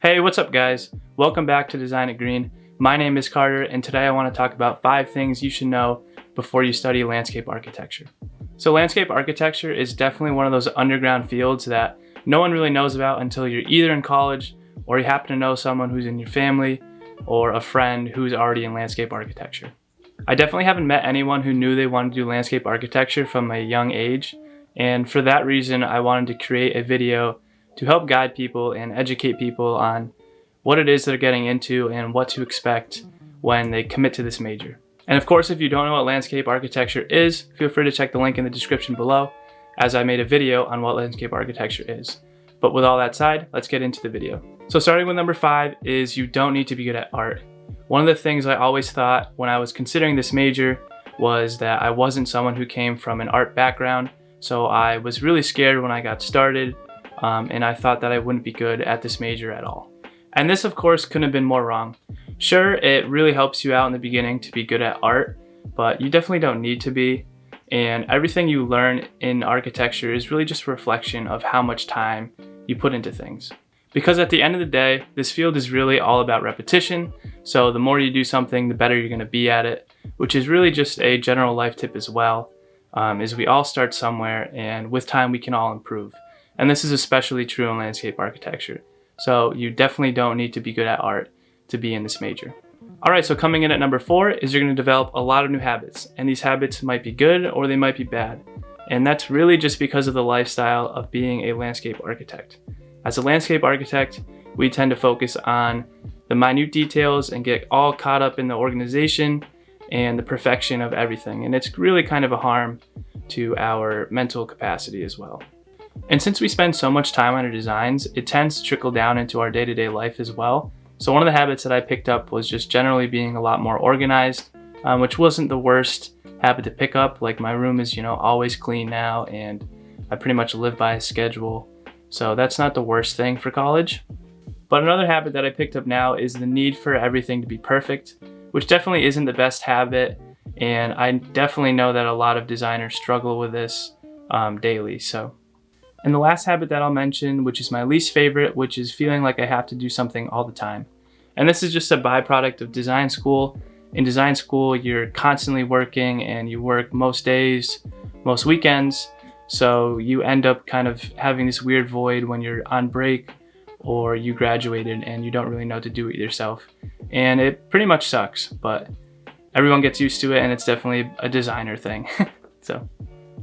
Hey, what's up guys? Welcome back to Design at Green. My name is Carter and today I want to talk about 5 things you should know before you study landscape architecture. So landscape architecture is definitely one of those underground fields that no one really knows about until you're either in college or you happen to know someone who's in your family or a friend who's already in landscape architecture. I definitely haven't met anyone who knew they wanted to do landscape architecture from a young age, and for that reason I wanted to create a video to help guide people and educate people on what it is they're getting into and what to expect when they commit to this major. And of course, if you don't know what landscape architecture is, feel free to check the link in the description below, as I made a video on what landscape architecture is. But with all that said, let's get into the video. So starting with number 5 is you don't need to be good at art. One of the things I always thought when I was considering this major was that I wasn't someone who came from an art background, so I was really scared when I got started. And I thought that I wouldn't be good at this major at all. And this of course couldn't have been more wrong. Sure, it really helps you out in the beginning to be good at art, but you definitely don't need to be. And everything you learn in architecture is really just a reflection of how much time you put into things. Because at the end of the day, this field is really all about repetition, so the more you do something, the better you're going to be at it, which is really just a general life tip as well, is we all start somewhere and with time we can all improve. And this is especially true in landscape architecture. So you definitely don't need to be good at art to be in this major. Alright, so coming in at number 4 is you're going to develop a lot of new habits. And these habits might be good or they might be bad. And that's really just because of the lifestyle of being a landscape architect. As a landscape architect, we tend to focus on the minute details and get all caught up in the organization and the perfection of everything. And it's really kind of a harm to our mental capacity as well. And since we spend so much time on our designs, it tends to trickle down into our day-to-day life as well. So one of the habits that I picked up was just generally being a lot more organized, which wasn't the worst habit to pick up. Like my room is, always clean now, and I pretty much live by a schedule. So that's not the worst thing for college. But another habit that I picked up now is the need for everything to be perfect, which definitely isn't the best habit. And I definitely know that a lot of designers struggle with this daily. And the last habit that I'll mention, which is my least favorite, which is feeling like I have to do something all the time. And this is just a byproduct of design school. In design school, you're constantly working and you work most days, most weekends. So you end up kind of having this weird void when you're on break or you graduated and you don't really know what to do with yourself. And it pretty much sucks, but everyone gets used to it and it's definitely a designer thing.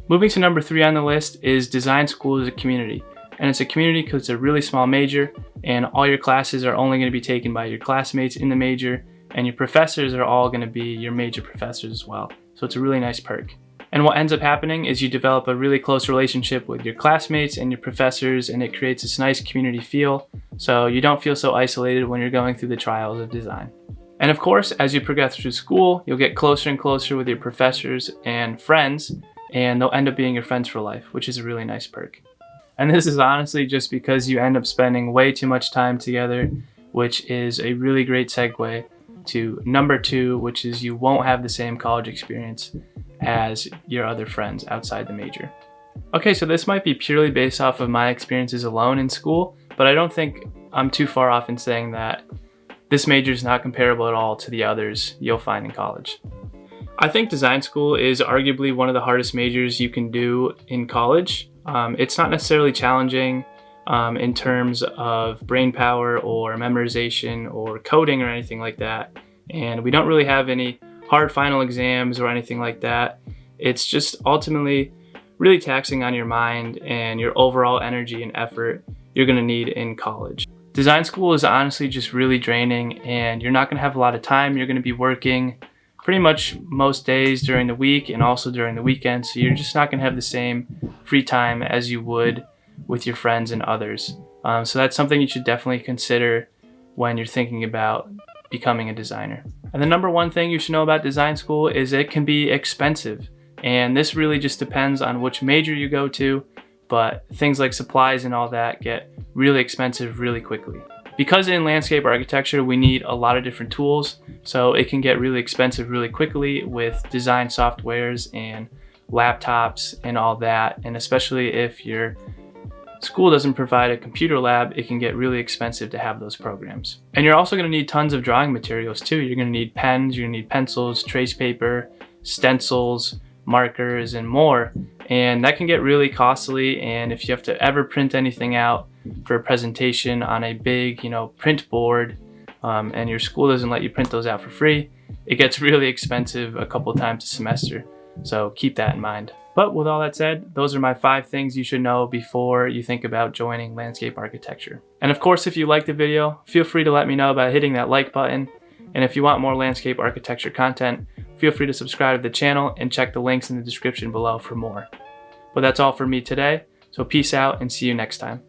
Moving to number 3 on the list is design school is a community. And it's a community because it's a really small major and all your classes are only going to be taken by your classmates in the major, and your professors are all going to be your major professors as well. So it's a really nice perk. And what ends up happening is you develop a really close relationship with your classmates and your professors, and it creates this nice community feel, so you don't feel so isolated when you're going through the trials of design. And of course, as you progress through school, you'll get closer and closer with your professors and friends, and they'll end up being your friends for life, which is a really nice perk. And this is honestly just because you end up spending way too much time together, which is a really great segue to number 2, which is you won't have the same college experience as your other friends outside the major. Okay, so this might be purely based off of my experiences alone in school, but I don't think I'm too far off in saying that this major is not comparable at all to the others you'll find in college. I think design school is arguably one of the hardest majors you can do in college. It's not necessarily challenging in terms of brain power or memorization or coding or anything like that. And we don't really have any hard final exams or anything like that. It's just ultimately really taxing on your mind and your overall energy and effort you're going to need in college. Design school is honestly just really draining, and you're not going to have a lot of time. You're going to be working pretty much most days during the week and also during the weekend, so you're just not going to have the same free time as you would with your friends and others. So that's something you should definitely consider when you're thinking about becoming a designer. And the number 1 thing you should know about design school is it can be expensive, and this really just depends on which major you go to, but things like supplies and all that get really expensive really quickly. Because in landscape architecture we need a lot of different tools, so it can get really expensive really quickly with design softwares and laptops and all that. And especially if you're school doesn't provide a computer lab, it can get really expensive to have those programs. And you're also going to need tons of drawing materials too. You're going to need pens, you're going to need pencils, trace paper, stencils, markers, and more. And that can get really costly, and if you have to ever print anything out for a presentation on a big, print board, and your school doesn't let you print those out for free, it gets really expensive a couple times a semester. So keep that in mind. But with all that said, those are my 5 things you should know before you think about joining landscape architecture. And of course, if you liked the video, feel free to let me know by hitting that like button. And if you want more landscape architecture content, feel free to subscribe to the channel and check the links in the description below for more. But that's all for me today, so peace out and see you next time.